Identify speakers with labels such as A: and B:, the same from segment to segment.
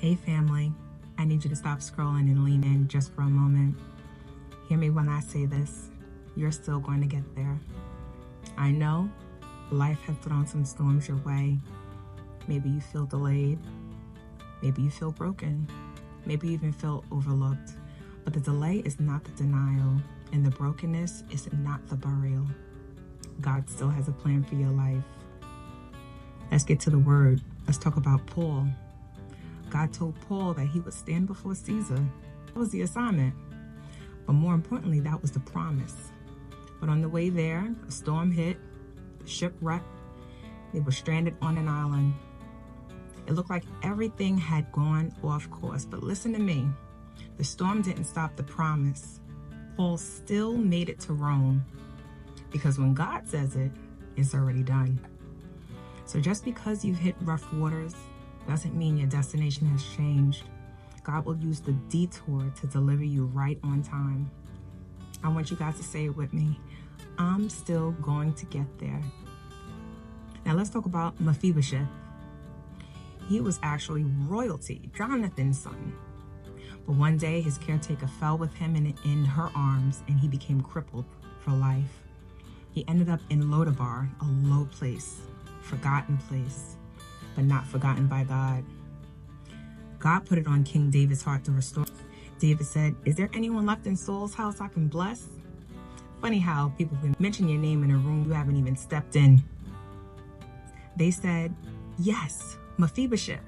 A: Hey family, I need you to stop scrolling and lean in just for a moment. Hear me when I say this, you're still going to get there. I know life has thrown some storms your way. Maybe you feel delayed, maybe you feel broken, maybe you even feel overlooked. But the delay is not the denial, and the brokenness is not the burial. God still has a plan for your life. Let's get to the word. Let's talk about Paul. God told Paul that he would stand before Caesar. That was the assignment. But more importantly, that was the promise. But on the way there, a storm hit, the ship wrecked. They were stranded on an island. It looked like everything had gone off course. But listen to me. The storm didn't stop the promise. Paul still made it to Rome. Because when God says it, it's already done. So just because you've hit rough waters doesn't mean your destination has changed. God will use the detour to deliver you right on time. I want you guys to say it with me. I'm still going to get there. Now let's talk about Mephibosheth. He was actually royalty, Jonathan's son. But one day his caretaker fell with him in her arms and he became crippled for life. He ended up in Lodabar, a low place, forgotten place, but not forgotten by God. God put it on King David's heart to restore. David said, "Is there anyone left in Saul's house I can bless?" Funny how people can mention your name in a room you haven't even stepped in. They said, "Yes, Mephibosheth."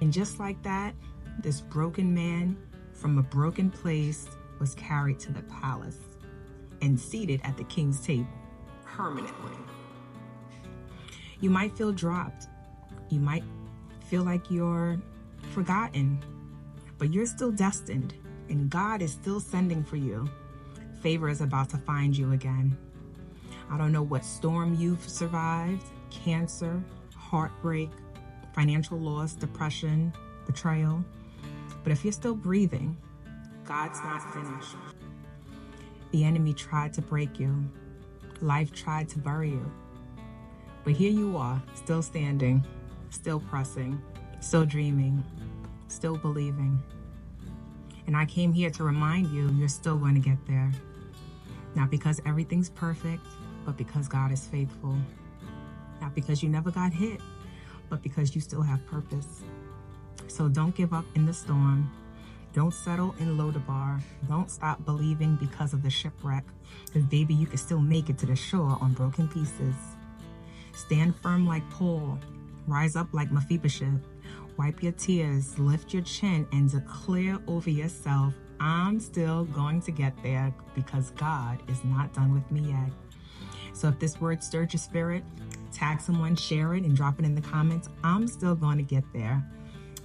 A: And just like that, this broken man from a broken place was carried to the palace and seated at the king's table permanently. You might feel dropped. You might feel like you're forgotten, but you're still destined, and God is still sending for you. Favor is about to find you again. I don't know what storm you've survived, cancer, heartbreak, financial loss, depression, betrayal, but if you're still breathing, God's not finished. The enemy tried to break you. Life tried to bury you. But here you are, still standing, still pressing, still dreaming, still believing. And I came here to remind you, you're still going to get there. Not because everything's perfect, but because God is faithful. Not because you never got hit, but because you still have purpose. So don't give up in the storm. Don't settle in Lodabar. Don't stop believing because of the shipwreck. Because baby, you can still make it to the shore on broken pieces. Stand firm like Paul. Rise up like Mephibosheth. Wipe your tears, lift your chin, and declare over yourself, I'm still going to get there because God is not done with me yet. So if this word stirred your spirit, tag someone, share it, and drop it in the comments. I'm still going to get there.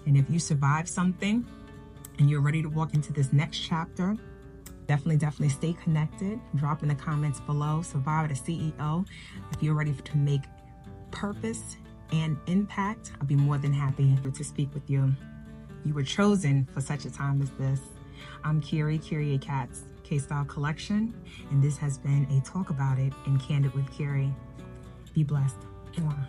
A: And if you survive something and you're ready to walk into this next chapter, definitely stay connected. Drop in the comments below, Survivor to CEO. If you're ready to make purpose and impact, I'll be more than happy to speak with you. You were chosen for such a time as this. I'm Kyrie Katz, K-Style Collection, and this has been a Talk About It and Candid with Kyrie. Be blessed. Mwah.